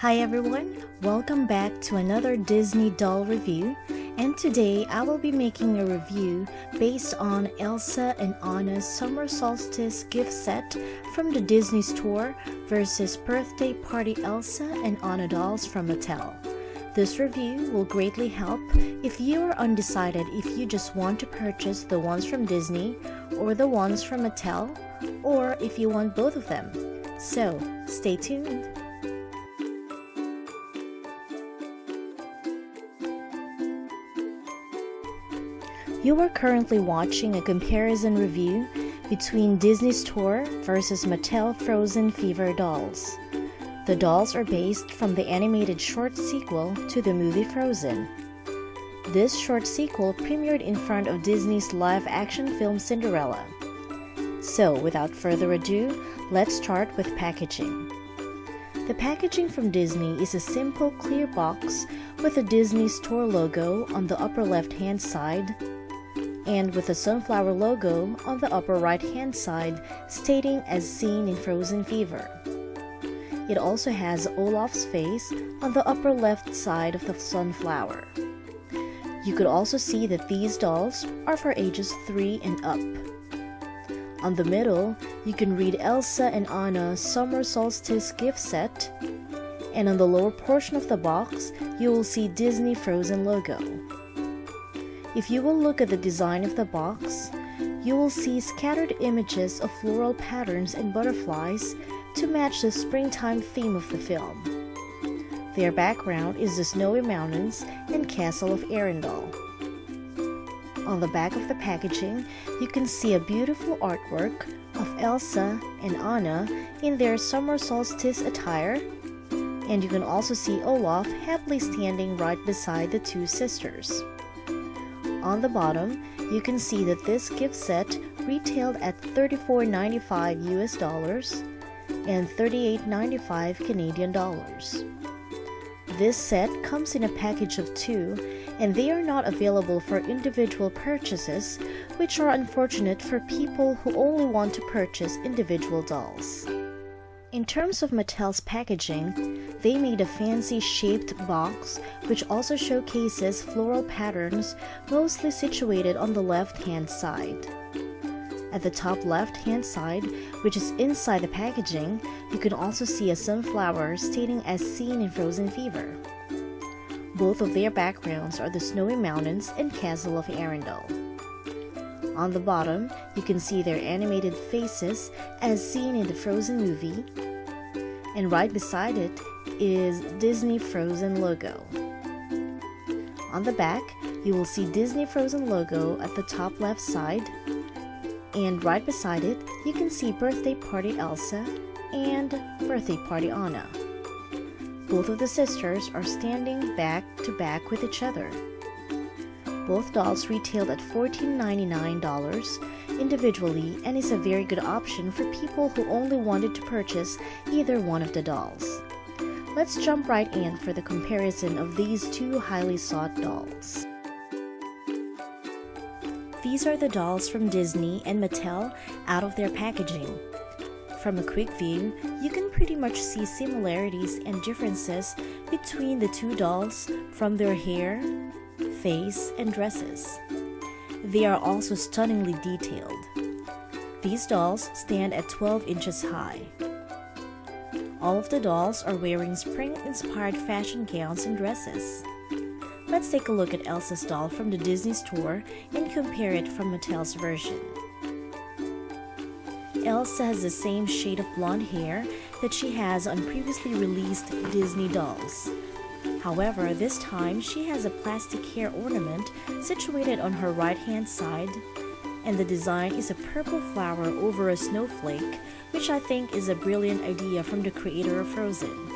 Hi everyone, welcome back to another Disney doll review, and today I will be making a review based on Elsa and Anna's Summer Solstice gift set from the Disney store versus Birthday Party Elsa and Anna dolls from Mattel. This review will greatly help if you are undecided if you just want to purchase the ones from Disney or the ones from Mattel, or if you want both of them. So, stay tuned! You are currently watching a comparison review between Disney Store versus Mattel Frozen Fever dolls. The dolls are based from the animated short sequel to the movie Frozen. This short sequel premiered in front of Disney's live-action film Cinderella. So, without further ado, let's start with packaging. The packaging from Disney is a simple clear box with a Disney Store logo on the upper left-hand side and with a sunflower logo on the upper right-hand side stating as seen in Frozen Fever. It also has Olaf's face on the upper left side of the sunflower. You could also see that these dolls are for ages 3 and up. On the middle, you can read Elsa and Anna Summer Solstice gift set, and on the lower portion of the box, you will see Disney Frozen logo. If you will look at the design of the box, you will see scattered images of floral patterns and butterflies to match the springtime theme of the film. Their background is the snowy mountains and castle of Arendelle. On the back of the packaging, you can see a beautiful artwork of Elsa and Anna in their summer solstice attire, and you can also see Olaf happily standing right beside the two sisters. On the bottom, you can see that this gift set retailed at $34.95 US dollars and $38.95 Canadian dollars. This set comes in a package of 2, and they are not available for individual purchases, which are unfortunate for people who only want to purchase individual dolls. In terms of Mattel's packaging, they made a fancy shaped box which also showcases floral patterns mostly situated on the left-hand side. At the top left-hand side, which is inside the packaging, you can also see a sunflower stating as seen in Frozen Fever. Both of their backgrounds are the snowy mountains and castle of Arendelle. On the bottom, you can see their animated faces as seen in the Frozen movie, and right beside it is Disney Frozen logo. On the back, you will see Disney Frozen logo at the top left side, and right beside it, you can see Birthday Party Elsa and Birthday Party Anna. Both of the sisters are standing back to back with each other. Both dolls retailed at $14.99 individually and is a very good option for people who only wanted to purchase either one of the dolls. Let's jump right in for the comparison of these two highly sought dolls. These are the dolls from Disney and Mattel out of their packaging. From a quick view, you can pretty much see similarities and differences between the two dolls from their hair, face, and dresses. They are also stunningly detailed. These dolls stand at 12 inches high. All of the dolls are wearing spring-inspired fashion gowns and dresses. Let's take a look at Elsa's doll from the Disney store and compare it from Mattel's version. Elsa has the same shade of blonde hair that she has on previously released Disney dolls. However, this time she has a plastic hair ornament situated on her right-hand side, and the design is a purple flower over a snowflake, which I think is a brilliant idea from the creator of Frozen.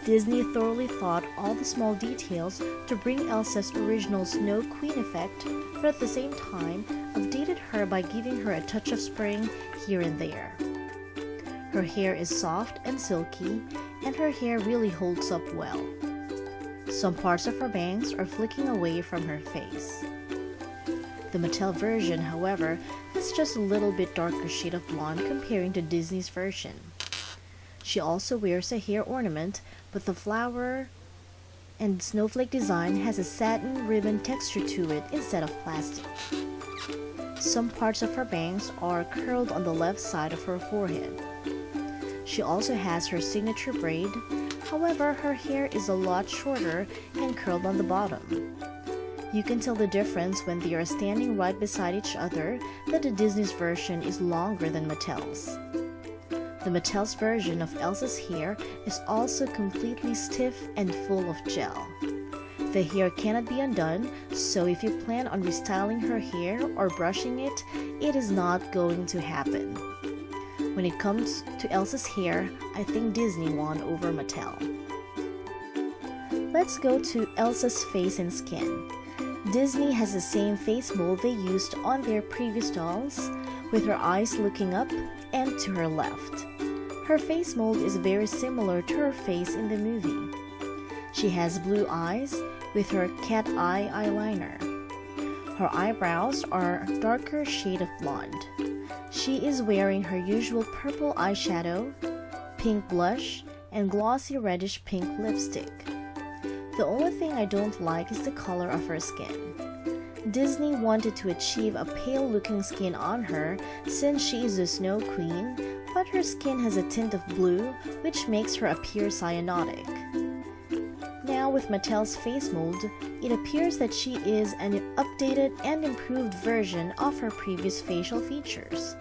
Disney thoroughly thought all the small details to bring Elsa's original Snow Queen effect, but at the same time updated her by giving her a touch of spring here and there. Her hair is soft and silky, and her hair really holds up well. Some parts of her bangs are flicking away from her face. The Mattel version, however, has just a little bit darker shade of blonde comparing to Disney's version. She also wears a hair ornament, but the flower and snowflake design has a satin ribbon texture to it instead of plastic. Some parts of her bangs are curled on the left side of her forehead. She also has her signature braid, however, her hair is a lot shorter and curled on the bottom. You can tell the difference when they are standing right beside each other that the Disney's version is longer than Mattel's. The Mattel's version of Elsa's hair is also completely stiff and full of gel. The hair cannot be undone, so if you plan on restyling her hair or brushing it, it is not going to happen. When it comes to Elsa's hair, I think Disney won over Mattel. Let's go to Elsa's face and skin. Disney has the same face mold they used on their previous dolls, with her eyes looking up and to her left. Her face mold is very similar to her face in the movie. She has blue eyes with her cat eye eyeliner. Her eyebrows are a darker shade of blonde. She is wearing her usual purple eyeshadow, pink blush, and glossy reddish pink lipstick. The only thing I don't like is the color of her skin. Disney wanted to achieve a pale-looking skin on her since she is a snow queen, but her skin has a tint of blue, which makes her appear cyanotic. Now with Mattel's face mold, it appears that she is an updated and improved version of her previous facial features.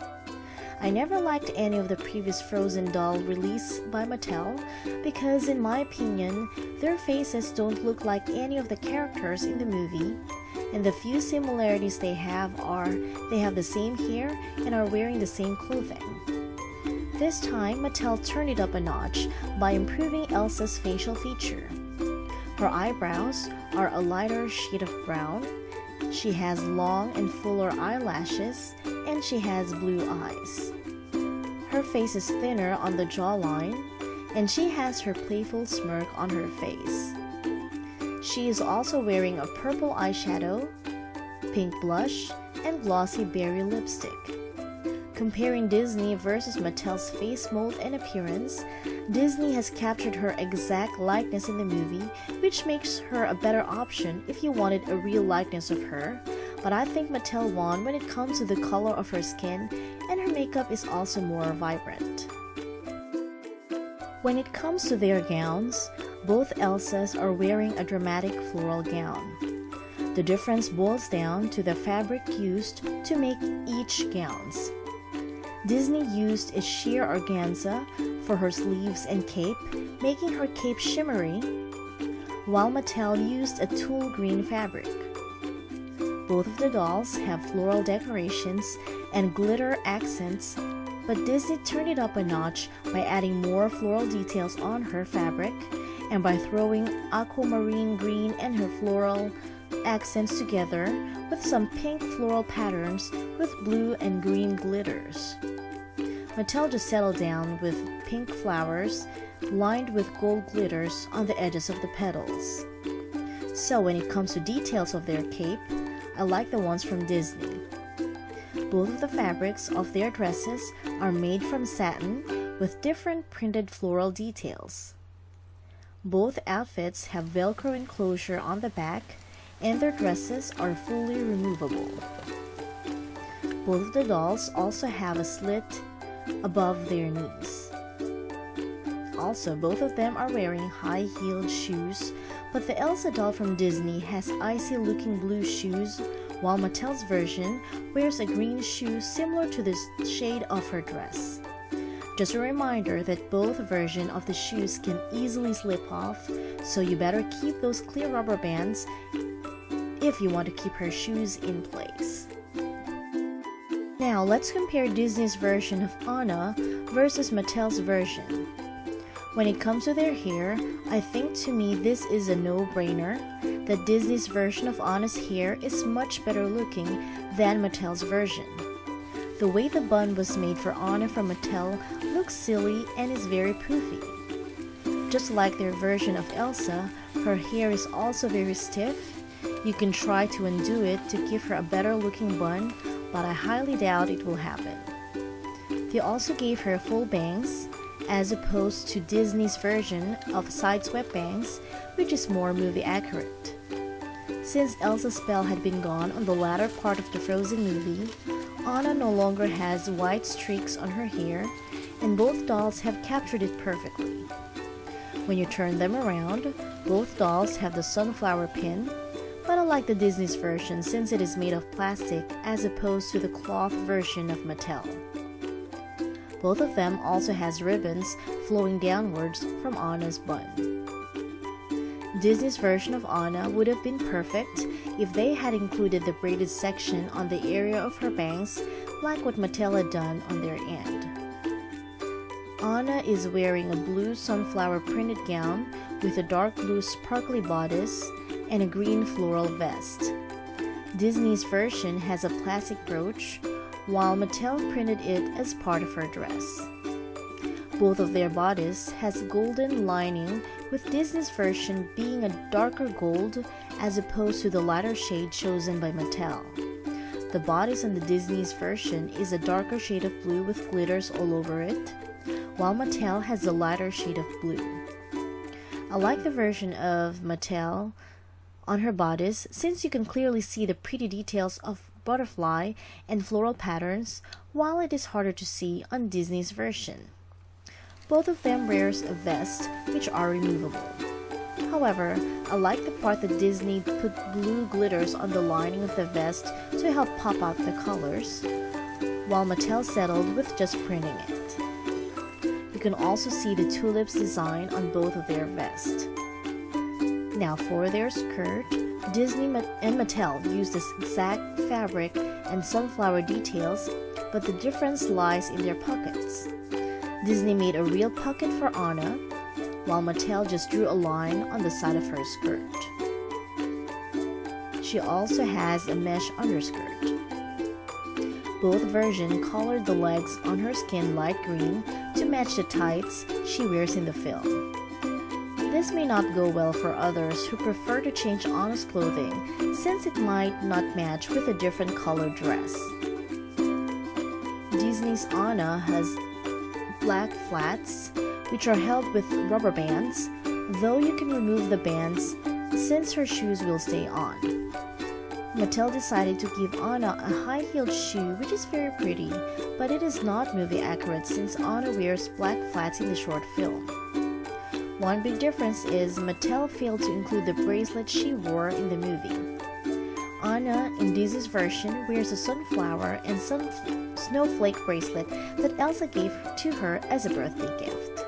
I never liked any of the previous Frozen doll released by Mattel because, in my opinion, their faces don't look like any of the characters in the movie, and the few similarities they have are they have the same hair and are wearing the same clothing. This time, Mattel turned it up a notch by improving Elsa's facial feature. Her eyebrows are a lighter shade of brown, she has long and fuller eyelashes, and she has blue eyes. Her face is thinner on the jawline, and she has her playful smirk on her face. She is also wearing a purple eyeshadow, pink blush, and glossy berry lipstick. Comparing Disney versus Mattel's face mold and appearance, Disney has captured her exact likeness in the movie, which makes her a better option if you wanted a real likeness of her, but I think Mattel won when it comes to the color of her skin, and her makeup is also more vibrant. When it comes to their gowns, both Elsas are wearing a dramatic floral gown. The difference boils down to the fabric used to make each gowns. Disney used a sheer organza for her sleeves and cape, making her cape shimmery, while Mattel used a tulle green fabric. Both of the dolls have floral decorations and glitter accents, but Disney turned it up a notch by adding more floral details on her fabric and by throwing aquamarine green and her floral accents together with some pink floral patterns with blue and green glitters. Mattel just settled down with pink flowers lined with gold glitters on the edges of the petals. So when it comes to details of their cape, I like the ones from Disney. Both of the fabrics of their dresses are made from satin with different printed floral details. Both outfits have Velcro enclosure on the back, and their dresses are fully removable. Both of the dolls also have a slit above their knees. Also, both of them are wearing high-heeled shoes, but the Elsa doll from Disney has icy-looking blue shoes, while Mattel's version wears a green shoe similar to the shade of her dress. Just a reminder that both versions of the shoes can easily slip off, so you better keep those clear rubber bands if you want to keep her shoes in place. Now let's compare Disney's version of Anna versus Mattel's version. When it comes to their hair, I think to me this is a no-brainer that Disney's version of Anna's hair is much better looking than Mattel's version. The way the bun was made for Anna from Mattel looks silly and is very poofy. Just like their version of Elsa, her hair is also very stiff. You can try to undo it to give her a better looking bun, but I highly doubt it will happen. They also gave her full bangs, as opposed to Disney's version of side-swept bangs, which is more movie accurate. Since Elsa's spell had been gone on the latter part of the Frozen movie, Anna no longer has white streaks on her hair, and both dolls have captured it perfectly. When you turn them around, both dolls have the sunflower pin, but I like the Disney's version since it is made of plastic as opposed to the cloth version of Mattel. Both of them also has ribbons flowing downwards from Anna's bun. Disney's version of Anna would have been perfect if they had included the braided section on the area of her bangs like what Mattel had done on their end. Anna is wearing a blue sunflower printed gown with a dark blue sparkly bodice and a green floral vest. Disney's version has a plastic brooch, while Mattel printed it as part of her dress. Both of their bodice has golden lining, with Disney's version being a darker gold as opposed to the lighter shade chosen by Mattel. The bodice on the Disney's version is a darker shade of blue with glitters all over it, while Mattel has a lighter shade of blue. I like the version of Mattel on her bodice since you can clearly see the pretty details of butterfly and floral patterns, while it is harder to see on Disney's version. Both of them wears a vest which are removable. However, I like the part that Disney put blue glitters on the lining of the vest to help pop out the colors, while Mattel settled with just printing it. You can also see the tulips design on both of their vests. Now for their skirt, Disney and Mattel used this exact fabric and sunflower details, but the difference lies in their pockets. Disney made a real pocket for Anna, while Mattel just drew a line on the side of her skirt. She also has a mesh underskirt. Both versions colored the legs on her skin light green to match the tights she wears in the film. This may not go well for others who prefer to change Anna's clothing since it might not match with a different colored dress. Disney's Anna has black flats, which are held with rubber bands, though you can remove the bands since her shoes will stay on. Mattel decided to give Anna a high-heeled shoe, which is very pretty, but it is not movie accurate since Anna wears black flats in the short film. One big difference is Mattel failed to include the bracelet she wore in the movie. Anna, in Disney's version, wears a sunflower and snowflake bracelet that Elsa gave to her as a birthday gift.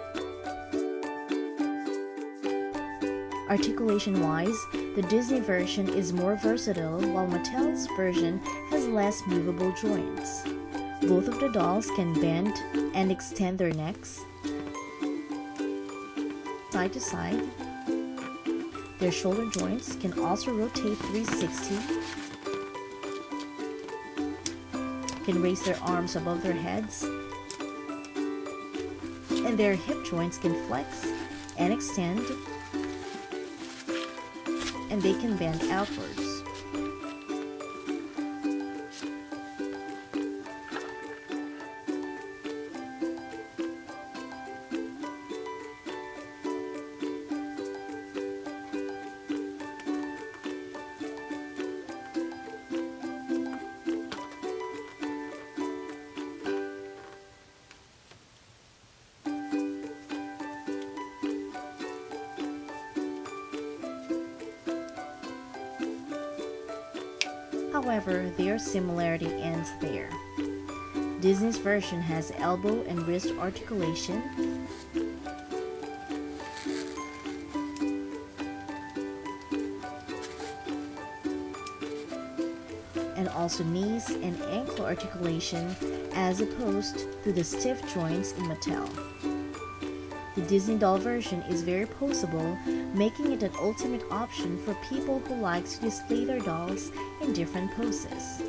Articulation-wise, the Disney version is more versatile, while Mattel's version has less movable joints. Both of the dolls can bend and extend their necks side to side. Their shoulder joints can also rotate 360, can raise their arms above their heads, and their hip joints can flex and extend, and they can bend outwards. However, their similarity ends there. Disney's version has elbow and wrist articulation, and also knees and ankle articulation as opposed to the stiff joints in Mattel. The Disney doll version is very poseable, making it an ultimate option for people who like to display their dolls in different poses.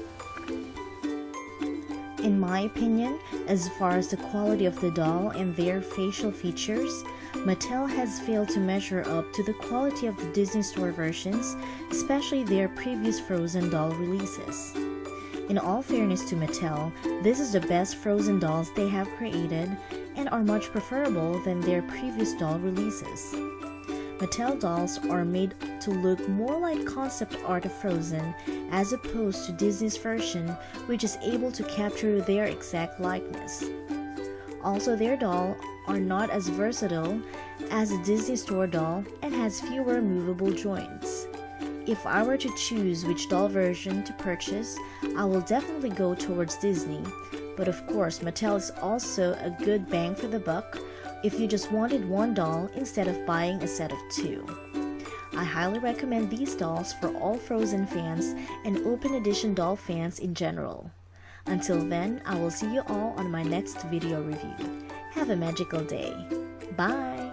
In my opinion, as far as the quality of the doll and their facial features, Mattel has failed to measure up to the quality of the Disney Store versions, especially their previous Frozen doll releases. In all fairness to Mattel, this is the best Frozen dolls they have created, and are much preferable than their previous doll releases. Mattel dolls are made to look more like concept art of Frozen as opposed to Disney's version, which is able to capture their exact likeness. Also, their dolls are not as versatile as a Disney Store doll and has fewer movable joints. If I were to choose which doll version to purchase, I will definitely go towards Disney, but of course Mattel is also a good bang for the buck if you just wanted one doll instead of buying a set of two. I highly recommend these dolls for all Frozen fans and open edition doll fans in general. Until then, I will see you all on my next video review. Have a magical day. Bye!